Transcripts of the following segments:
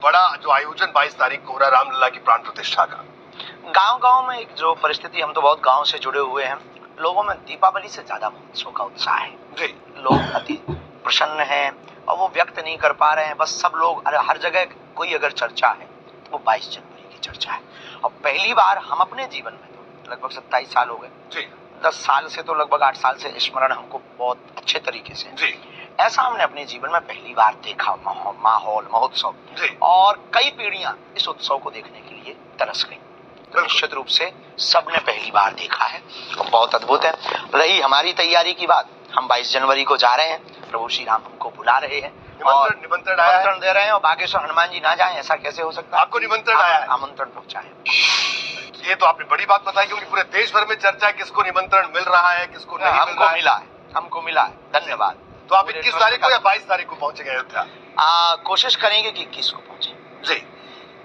बड़ा जो आयोजन 22 तारीख को हो रहा है रामलला की प्राण प्रतिष्ठा का। गांव-गांव में एक जो परिस्थिति, हम तो बहुत गांव से जुड़े हुए हैं, लोगों में दीपावली से ज्यादा महोत्सव का उत्साह है जी। लोग अति प्रसन्न हैं और वो व्यक्त नहीं कर पा रहे हैं। बस सब लोग हर जगह कोई अगर चर्चा है तो वो 22 जनवरी की चर्चा है। और पहली बार हम अपने जीवन में तो लगभग 27 साल हो गए जी, 10 साल से तो लगभग 8 साल से स्मरण हमको बहुत अच्छे तरीके से जी, ऐसा हमने अपने जीवन में पहली बार देखा। माहौल महोत्सव जी, और कई पीढ़ियां इस उत्सव को देखने के लिए तरस गई। तो निश्चित रूप से सबने पहली बार देखा है और बहुत अद्भुत है। रही हमारी तैयारी की बात, हम 22 जनवरी को जा रहे हैं, प्रभु श्री राम हमको बुला रहे हैं, निमंत्रण दे रहे हैं और बागेश्वर हनुमान जी ना जाएं ऐसा कैसे हो सकता है? आपको निमंत्रण आया है? आमंत्रण पहुंचा है। ये तो आपने बड़ी बात बताई, क्योंकि पूरे देश भर में चर्चा है किसको निमंत्रण मिल रहा है किसको नहीं मिला है। हमको मिला है, धन्यवाद। तो आप 21 तारीख को या 22 तारीख को पहुंचेंगे अयोध्या? कोशिश करेंगे कि 21 को पहुंचे जी।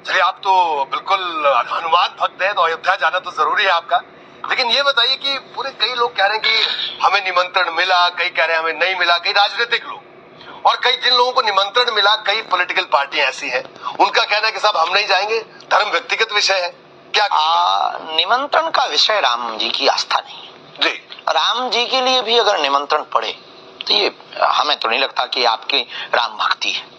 चलिए, आप तो बिल्कुल हनुमान भक्त हैं तो अयोध्या जाना तो जरूरी है आपका। लेकिन ये बताइए कि पूरे कई लोग कह रहे हैं कि हमें निमंत्रण मिला, कई कह रहे हैं हमें नहीं मिला, कई राजनीतिक लोग, और कई जिन लोगों को निमंत्रण मिला, कई पॉलिटिकल पार्टियां ऐसी हैं, उनका कहना है कि साहब हम नहीं जाएंगे, धर्म व्यक्तिगत विषय है। क्या निमंत्रण का विषय राम जी की आस्था नहीं है जी। राम जी के लिए भी अगर निमंत्रण पड़े तो ये हमें तो नहीं लगता कि आपकी राम भक्ति है।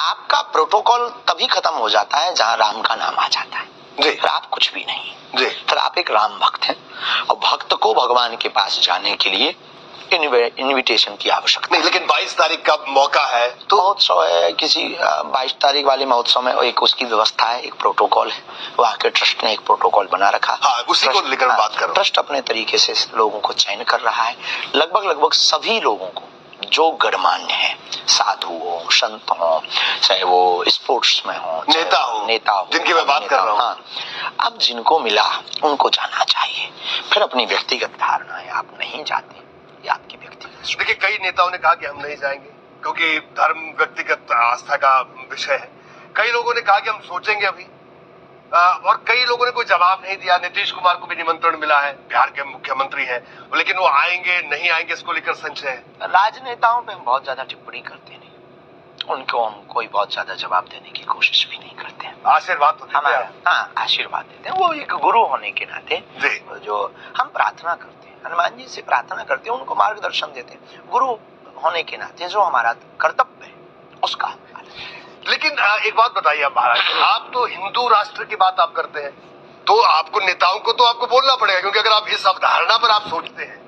आपका प्रोटोकॉल तभी खत्म हो जाता है जहां राम का नाम आ जाता है जी। फिर आप कुछ भी नहीं जी, फिर आप एक राम भक्त हैं और भक्त को भगवान के पास जाने के लिए इनविटेशन की आवश्यकता नहीं। लेकिन 22 तारीख का मौका है तो महोत्सव है, किसी 22 तारीख वाले महोत्सव में एक उसकी व्यवस्था है, एक प्रोटोकॉल है, वहाँ के ट्रस्ट ने एक प्रोटोकॉल बना रखा। हाँ, उसी को लेकर बात कर रहा हूं। ट्रस्ट अपने तरीके से लोगों को चयन कर रहा है। लगभग सभी लोगों को जो गणमान्य है, साधु हो, संत हो, चाहे वो स्पोर्ट्स में हो, नेता हो, जिनकी मैं बात कर रहा हूँ। हाँ, अब जिनको मिला उनको जाना चाहिए। फिर अपनी व्यक्तिगत धारणा है, आप नहीं जाते, ये आपकी व्यक्तिगत। देखिए, कई नेताओं ने कहा कि हम नहीं जाएंगे क्योंकि धर्म व्यक्तिगत आस्था का विषय है। कई लोगों ने कहा कि हम सोचेंगे अभी, और कई लोगों ने कोई जवाब नहीं दिया। नीतीश कुमार को भी निमंत्रण मिला है, बिहार के मुख्यमंत्री हैं, लेकिन वो आएंगे नहीं आएंगे इसको लेकर संशय है। राजनेताओं पे हम बहुत ज्यादा टिप्पणी करते नहीं, उनको हम कोई बहुत ज्यादा जवाब देने की कोशिश भी नहीं करते हैं। आशीर्वाद तो देते हैं। हाँ, आशीर्वाद देते हैं। वो एक गुरु होने के नाते जो हम प्रार्थना करते हैं, हनुमान जी से प्रार्थना करते हैं, उनको मार्गदर्शन देते हैं। गुरु होने के नाते जो हमारा कर्तव्य है उसका। लेकिन एक बात बताइए आप महाराज, आप तो हिंदू राष्ट्र की बात आप करते हैं, तो आपको नेताओं को तो आपको बोलना पड़ेगा, क्योंकि अगर आप इस अवधारणा पर आप सोचते हैं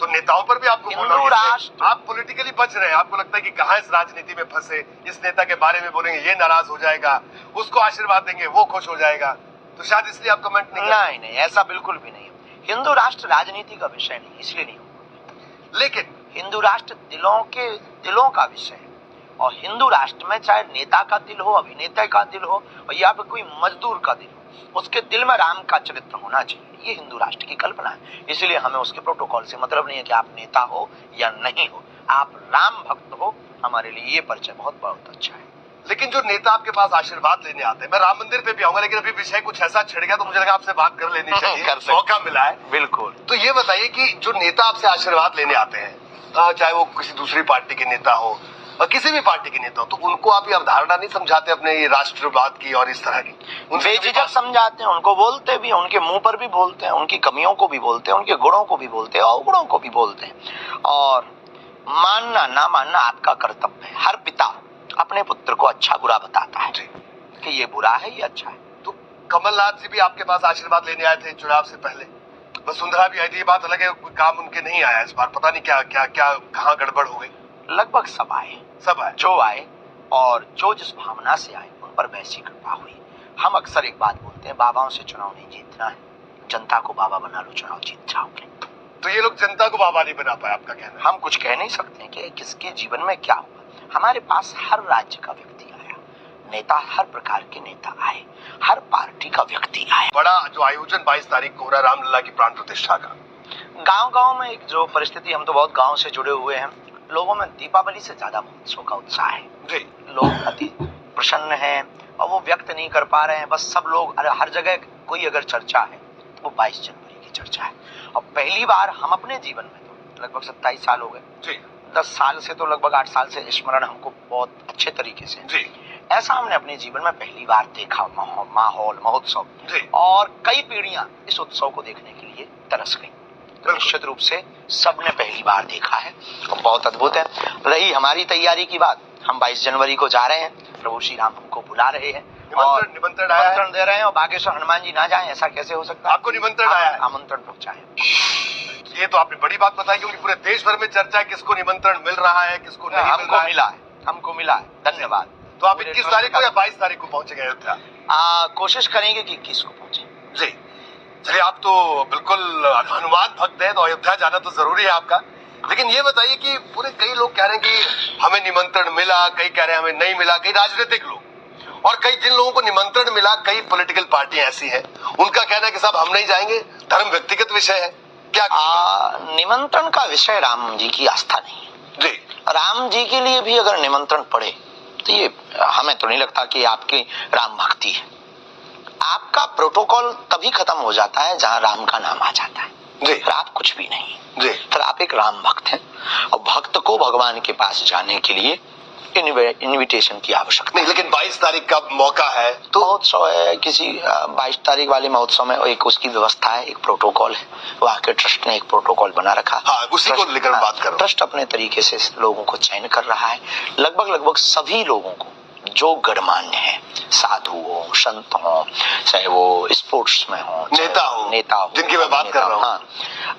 तो नेताओं पर भी आपको बोलना पड़ेगा। आप पॉलिटिकली बच रहे हैं, आपको लगता है कि कहाँ इस राजनीति में फंसे, इस नेता के बारे में बोलेंगे ये नाराज हो जाएगा, उसको आशीर्वाद देंगे वो खुश हो जाएगा, तो शायद इसलिए आप कमेंट नहीं, ऐसा बिल्कुल भी नहीं। हिंदू राष्ट्र राजनीति का विषय नहीं, इसलिए नहीं होगा। लेकिन हिंदू राष्ट्र दिलों का विषय है, और हिंदू राष्ट्र में चाहे नेता का दिल हो, अभिनेता का दिल हो, या फिर कोई मजदूर का दिल हो, उसके दिल में राम का चरित्र होना चाहिए। ये हिंदू राष्ट्र की कल्पना है। इसलिए हमें उसके प्रोटोकॉल से मतलब नहीं है कि आप नेता हो या नहीं हो, आप राम भक्त हो, हमारे लिए ये परिचय बहुत अच्छा है। लेकिन जो नेता आपके पास आशीर्वाद लेने आते हैं, मैं राम मंदिर पे भी आऊंगा, लेकिन अभी विषय कुछ ऐसा छिड़ गया तो मुझे लगा आपसे बात कर लेनी चाहिए, मौका मिला है। बिल्कुल। तो ये बताइए कि जो नेता आपसे आशीर्वाद लेने आते हैं, चाहे वो किसी दूसरी पार्टी के नेता हो और किसी भी पार्टी के नेता हो, तो उनको आप ये अवधारणा नहीं समझाते अपने ये राष्ट्रवाद की और इस तरह की? बेझिझक समझाते हैं, उनको बोलते भी, उनके मुंह पर भी बोलते हैं, उनकी कमियों को भी बोलते हैं, उनके गुणों को भी बोलते हैं, अवगुणों को भी बोलते हैं। और मानना ना मानना आपका कर्तव्य है। हर पिता अपने पुत्र को अच्छा बुरा बताता है कि ये बुरा है, ये अच्छा है। तो कमलनाथ जी भी आपके पास आशीर्वाद लेने आए थे चुनाव से पहले, वसुंधरा भी आई थी। ये बात अलग है, कोई काम उनके नहीं आया इस बार, पता नहीं क्या कहाँ गड़बड़ हो गई। लगभग सब आए, जो आए और जो जिस भावना से आए उन पर वैसी कृपा हुई। हम अक्सर एक बात बोलते हैं, बाबाओं से चुनाव नहीं जीतना है, जनता को बाबा बना लो, चुनाव जीत जाओगे। तो ये लोग जनता को बाबा नहीं बना पाए, आपका कहना है? हम कुछ कह नहीं सकते कि किसके जीवन में क्या हुआ। हमारे पास हर राज्य का व्यक्ति आया, नेता, हर प्रकार के नेता आए, हर पार्टी का व्यक्ति आया। बड़ा जो आयोजन 22 तारीख को हो रहा है रामलला की प्राण प्रतिष्ठा का। गांव-गांव में एक जो परिस्थिति, हम तो बहुत गांव से जुड़े हुए हैं, लोगों में दीपावली से ज्यादा महोत्सव का उत्साह है जी। लोग अति प्रसन्न हैं और वो व्यक्त नहीं कर पा रहे हैं। बस सब लोग हर जगह कोई अगर चर्चा है तो वो 22 जनवरी की चर्चा है। और पहली बार हम अपने जीवन में तो लगभग 27 साल हो गए जी, 10 साल से तो लगभग 8 साल से स्मरण हमको बहुत अच्छे तरीके से जी, ऐसा हमने अपने जीवन में पहली बार देखा। माहौल, महोत्सव, जी। और कई पीढ़ियां इस उत्सव को देखने के लिए तरस गई। तो निश्चित रूप से सबने पहली बार देखा है और बहुत अद्भुत है। रही हमारी तैयारी की बात, हम 22 जनवरी को जा रहे हैं, प्रभु श्री राम हमको बुला रहे हैं और निमंत्रण दे रहे हैं, और बागेश्वर हनुमान जी ना जाएं ऐसा कैसे हो सकता है? आपको निमंत्रण आया है? आमंत्रण पहुंचाए। ये तो आपने बड़ी बात बताई, क्योंकि पूरे देश भर में चर्चा है किसको निमंत्रण मिल रहा है, किसको नहीं मिल रहा है। हमको मिला है, धन्यवाद। तो आप 21 तारीख को या 22 तारीख को पहुंचेंगे अयोध्या? कोशिश करेंगे कि 21 को पहुंचे। जी चलिए, आप तो बिल्कुल हनुमान भक्त हैं, तो अयोध्या जाना तो जरूरी है आपका। लेकिन ये बताइए कि पूरे कई लोग कह रहे हैं कि हमें निमंत्रण मिला, कई कह रहे हैं हमें नहीं मिला, कई राजनीतिक लोग, और कई जिन लोगों को निमंत्रण मिला, कई पॉलिटिकल पार्टियां ऐसी हैं, उनका कहना है कि साहब हम नहीं जाएंगे, धर्म व्यक्तिगत विषय है। क्या निमंत्रण का विषय राम जी की आस्था नहीं है जी। राम जी के लिए भी अगर निमंत्रण पड़े तो ये हमें तो नहीं लगता कि आपकी राम भक्ति है। आपका प्रोटोकॉल तभी खत्म हो जाता है जहां राम का नाम आ जाता है जी। फिर आप कुछ भी नहीं जी। फिर आप एक राम भक्त हैं, और भक्त को भगवान के पास जाने के लिए इनविटेशन की आवश्यकता नहीं, लेकिन 22 तारीख का मौका है तो महोत्सव है। किसी 22 तारीख वाले महोत्सव में एक उसकी व्यवस्था है, एक प्रोटोकॉल है, वहाँ के ट्रस्ट ने एक प्रोटोकॉल बना रखा। हाँ, उसी को लेकर बात कर रहा हूं। ट्रस्ट अपने तरीके से लोगों को चयन कर रहा है, लगभग सभी लोगों को जो गणमान्य है, साधु हो, संत हो, चाहे वो स्पोर्ट्स में हो, नेता हो, जिनकी मैं बात कर रहा हूँ। हाँ,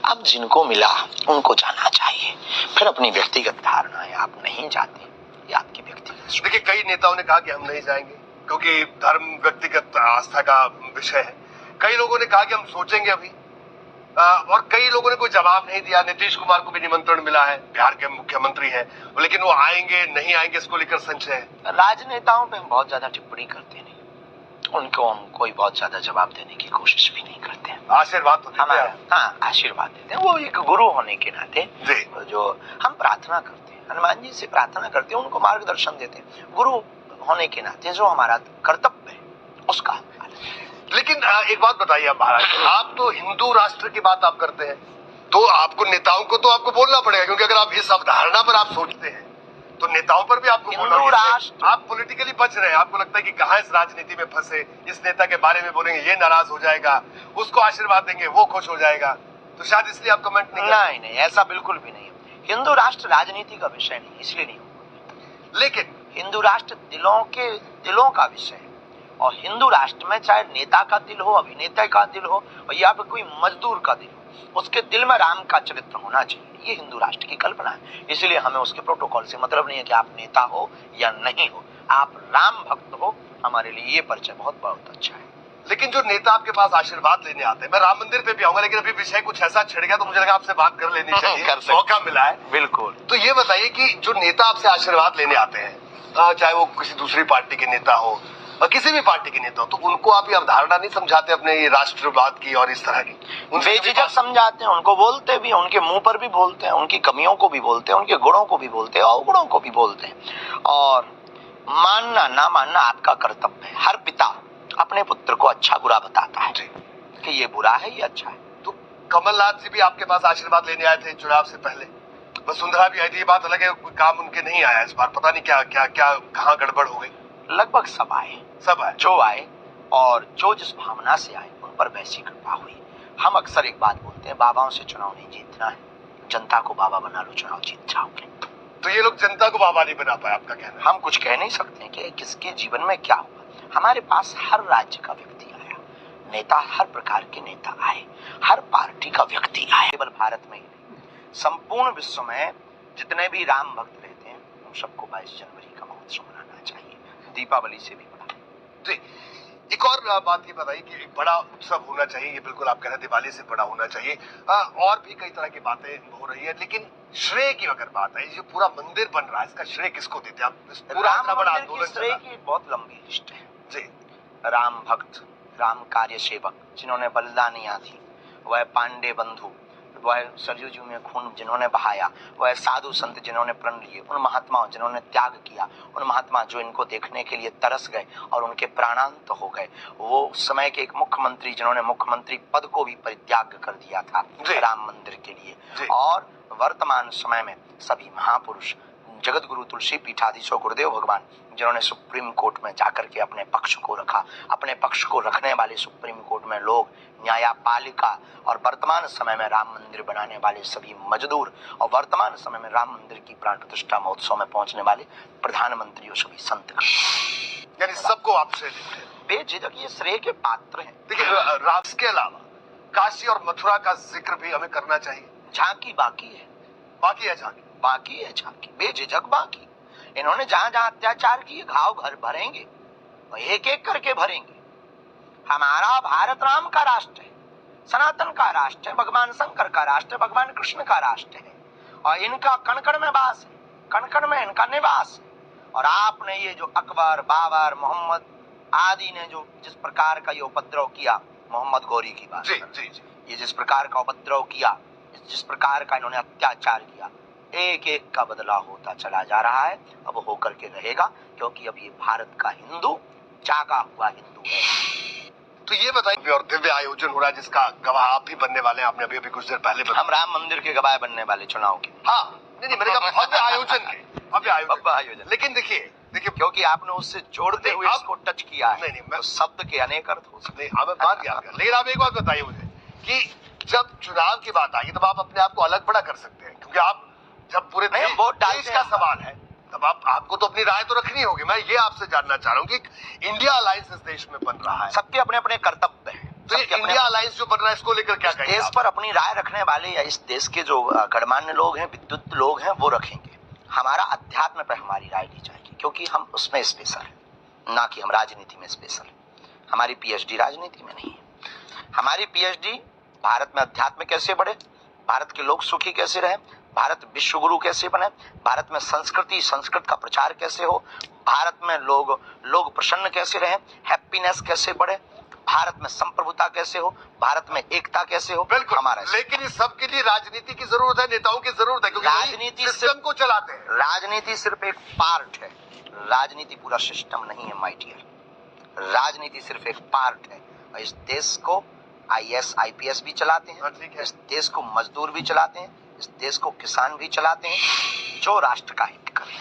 अब जिनको मिला उनको जाना चाहिए। फिर अपनी व्यक्तिगत धारणा है, आप नहीं जाते, ये आपकी व्यक्तिगत। देखिए, कई नेताओं ने कहा कि हम नहीं जाएंगे क्योंकि धर्म व्यक्तिगत आस्था का विषय है। कई लोगों ने कहा कि हम सोचेंगे अभी, और कई लोगों ने कोई जवाब नहीं दिया। नीतीश कुमार को भी निमंत्रण मिला है, बिहार के मुख्यमंत्री हैं, लेकिन वो आएंगे नहीं आएंगे इसको लेकर संशय है। राजनेताओं पे हम बहुत ज्यादा टिप्पणी करते नहीं, उनको हम कोई बहुत ज्यादा जवाब देने की कोशिश भी नहीं करते हैं। आशीर्वाद तो देते हैं। हाँ, आशीर्वाद देते हैं। वो एक गुरु होने के नाते जो हम प्रार्थना करते हैं, हनुमान जी से प्रार्थना करते हैं, उनको मार्गदर्शन देते हैं। गुरु होने के नाते जो हमारा कर्तव्य है उसका। लेकिन एक बात बताइए आप महाराज, आप तो हिंदू राष्ट्र की बात आप करते हैं, तो आपको नेताओं को तो आपको बोलना पड़ेगा, क्योंकि अगर आप इस अवधारणा पर आप सोचते हैं तो नेताओं पर भी आपको बोलना पड़ेगा। आप पॉलिटिकली बच रहे हैं, आपको लगता है कि कहाँ इस राजनीति में फंसे, इस नेता के बारे में बोलेंगे ये नाराज हो जाएगा, उसको आशीर्वाद देंगे वो खुश हो जाएगा, तो शायद इसलिए आप कमेंट नहीं, ऐसा बिल्कुल भी नहीं। हिंदू राष्ट्र राजनीति का विषय नहीं, इसलिए नहीं। लेकिन हिंदू राष्ट्र दिलों का विषय है, और हिंदू राष्ट्र में चाहे नेता का दिल हो, अभिनेता का दिल हो, या फिर कोई मजदूर का दिल हो, उसके दिल में राम का चरित्र होना चाहिए। ये हिंदू राष्ट्र की कल्पना है। इसलिए हमें उसके प्रोटोकॉल से मतलब नहीं है कि आप नेता हो या नहीं हो, आप राम भक्त हो, हमारे लिए ये परिचय बहुत अच्छा है। लेकिन जो नेता आपके पास आशीर्वाद लेने आते हैं, मैं राम मंदिर पे भी आऊंगा, लेकिन अभी विषय कुछ ऐसा छिड़ गया तो मुझे लगा आपसे बात कर लेनी चाहिए, मौका मिला है। बिल्कुल। तो ये बताइए कि जो नेता आपसे आशीर्वाद लेने आते हैं, चाहे वो किसी दूसरी पार्टी के नेता हो और किसी भी पार्टी के नेता हो, तो उनको आप ये अवधारणा नहीं समझाते अपने ये राष्ट्रवाद की और इस तरह की? बेझिझक समझाते हैं, उनको बोलते भी, उनके मुंह पर भी बोलते हैं, उनकी कमियों को भी बोलते हैं, उनके गुणों को भी बोलते हैं, अवगुणों को भी बोलते हैं। और मानना ना मानना आपका कर्तव्य है। हर पिता अपने पुत्र को अच्छा बुरा बताता है कि ये बुरा है, ये अच्छा है। तो कमलनाथ जी भी आपके पास आशीर्वाद लेने आए थे चुनाव से पहले, वसुंधरा भी आई थी। ये बात अलग है, कोई काम उनके नहीं आया इस बार, पता नहीं क्या कहाँ गड़बड़ हो गई। लगभग सब आए, जो आए और जो जिस भावना से आए उन पर वैसी कृपा हुई। हम अक्सर एक बात बोलते हैं, बाबाओं से चुनाव नहीं जीतना है, जनता को बाबा बना लो, चुनाव जीत जाओगे। तो ये लोग जनता को बाबा नहीं बना पाए, आपका कहना है? हम कुछ कह नहीं सकते कि किसके जीवन में क्या हुआ। हमारे पास हर राज्य का व्यक्ति आया, नेता, हर प्रकार के नेता आए, हर पार्टी का व्यक्ति आया। केवल भारत में ही नहीं, संपूर्ण विश्व में जितने भी राम भक्त रहते हैं उन सबको 22 जनवरी का महोत्सव मनाना चाहिए, दीपावली से भी बड़ा। जी, एक और बात ये बताइए कि एक बड़ा उत्सव होना चाहिए, ये बिल्कुल आप कह रहे हैं दिवाली से बड़ा होना चाहिए। और भी कई तरह की बातें हो रही है, लेकिन श्रेय की अगर बात है, जो पूरा मंदिर बन रहा है, इसका श्रेय किसको देते हैं आप? पूरा इतना बड़ा आंदोलन श्रेय की बहुत लंबी लिस्ट है जी। राम भक्त, राम कार्य सेवक जिन्होंने बलिदानियां दी, वह पांडे बंधु, वह सरयू जी में खून जिन्होंने बहाया, वह साधु संत जिन्होंने प्रण लिए, उन महात्माओं जिन्होंने त्याग किया, उन महात्मा जो इनको देखने के लिए तरस गए और उनके प्राणांत हो गए, वो उस समय के एक मुख्यमंत्री जिन्होंने मुख्यमंत्री पद को भी परित्याग कर दिया था राम मंदिर के लिए, और वर्तमान समय में सभी महापुरुष जगत गुरु तुलसी पीठाधीशो गुरुदेव भगवान, जिन्होंने सुप्रीम कोर्ट में जाकर के अपने पक्ष को रखा। अपने पक्ष को रखने वाले सुप्रीम कोर्ट में लोग, न्यायपालिका और वर्तमान समय में राम मंदिर बनाने वाले सभी मजदूर और वर्तमान समय में राम मंदिर की प्राण प्रतिष्ठा महोत्सव में पहुंचने वाले प्रधानमंत्री और सभी संत, यानी सबको आप श्रेय देते हैं। बेझिझक ये श्रेय के पात्र हैं। देखिए, राम के अलावा काशी और मथुरा का जिक्र भी हमें करना चाहिए। झांकी बाकी है, बाकी है झांकी, बाकी है झांकी, बेझिझक बाकी। इन्होंने जहां जहां अत्याचार किए, घाव घर भरेंगे, एक एक करके भरेंगे। हमारा भारत राम का राष्ट्र है, सनातन का राष्ट्र है, भगवान शंकर का राष्ट्र है, भगवान कृष्ण का राष्ट्र है, और इनका कण कण में वास है, कण कण में इनका निवास है। और आपने ये जो अकबर, बाबर, मोहम्मद आदि ने जो जिस प्रकार का ये उपद्रव किया, मोहम्मद गौरी की बात, जी जी जी, ये जिस प्रकार का उपद्रव किया, जिस प्रकार का इन्होंने अत्याचार किया, एक एक का बदला होता चला जा रहा है, अब होकर के रहेगा, क्योंकि अब ये भारत का हिंदू जागा हुआ हिंदू है। तो ये बताइए, और दिव्य आयोजन हो रहा है जिसका गवाह आप भी बनने वाले हैं, आपने अभी अभी कुछ देर पहले बताया। हम राम मंदिर के गवाह बनने वाले चुनाव के। हाँ, नहीं मैंने कहा भव्य आयोजन के, भव्य भव्य आयोजन। आयोजन। लेकिन देखिए क्योंकि आपने उससे जोड़ते हुए अब- इसको टच किया है, नहीं, मैं- तो शब्द के अनेक अर्थ हो सकते नहीं, हमें बात याद कर। लेकिन आप एक बात बताइए मुझे कि जब चुनाव की बात आएगी तब आप अपने आप को अलग बड़ा कर सकते हैं, क्योंकि आप जब पूरे नहीं, हम वोट डालते देश का हैं। सवाल है, तब आपको तो अपनी राय तो रखनी होगी। मैं ये आपसे जानना चाह रहा हूँ कि इंडिया अलायंस इस देश में बन रहा है, सबके अपने अपने कर्तव्य हैं। तो ये सबके अपने- इंडिया अलायंस जो बन रहा है इसको लेकर क्या इस कहेंगे देश आप? पर अपनी राय रखने वाले या इस देश के जो गणमान्य लोग हैं, विद्युत लोग हैं, वो रखेंगे। हमारा अध्यात्म पर हमारी राय ली जाएगी, क्योंकि हम उसमें स्पेशल है, ना कि हम राजनीति में स्पेशल है। हमारी पीएचडी राजनीति में नहीं है। हमारी पीएचडी भारत में अध्यात्म कैसे बढ़े, भारत के लोग सुखी कैसे रहे, भारत विश्व गुरु कैसे बने, भारत में संस्कृत का प्रचार कैसे हो, भारत में लोग प्रसन्न कैसे रहे, हैप्पीनेस कैसे बढ़े, भारत में संप्रभुता कैसे हो, भारत में एकता कैसे हो। बिल्कुल, हमारा लेकिन इस सब के लिए राजनीति की जरूरत है, नेताओं की जरूरत है, क्योंकि राजनीति सिस्टम को चलाते हैं। राजनीति सिर्फ एक पार्ट है, राजनीति पूरा सिस्टम नहीं है माय डियर। राजनीति सिर्फ एक पार्ट है, और इस देश को आईएएस आईपीएस भी चलाते हाँ, हैं, ठीक है। इस देश को मजदूर भी चलाते हैं, इस देश को किसान भी चलाते हैं, जो राष्ट्र का हित करे,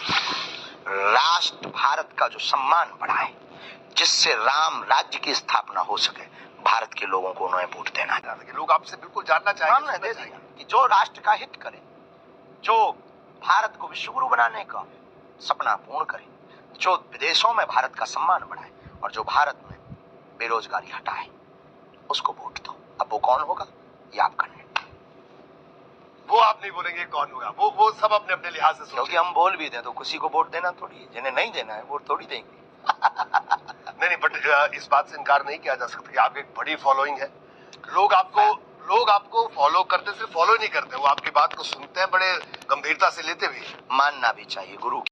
राष्ट्र भारत का जो सम्मान बढ़ाए, जिससे राम राज्य की स्थापना हो सके, भारत के लोगों को उन्हें वोट देना है। कि लोग आपसे बिल्कुल जानना हमने चाहेंगे, दे दिया कि जो राष्ट्र का हित करे, जो भारत को विश्वगुरु बनाने का सपना पूर्ण करे, जो विदेशों में भारत का सम्मान बढ़ाए, और जो भारत में बेरोजगारी हटाए, उसको वोट दो। अब वो कौन होगा, ये आपका निर्णय, वो आप नहीं बोलेंगे कौन होगा, वो सब अपने अपने लिहाज से क्योंकि सोचेंगे। हम बोल भी दें तो किसी को वोट देना थोड़ी है, जिन्हें नहीं देना है वोट थोड़ी देंगे। नहीं, बट इस बात से इनकार नहीं किया जा सकता कि आपकी एक बड़ी फॉलोइंग है। लोग आपको फॉलो करते, सिर्फ फॉलो नहीं करते, वो आपकी बात को सुनते हैं, बड़े गंभीरता से लेते भी हैं। मानना भी चाहिए, गुरु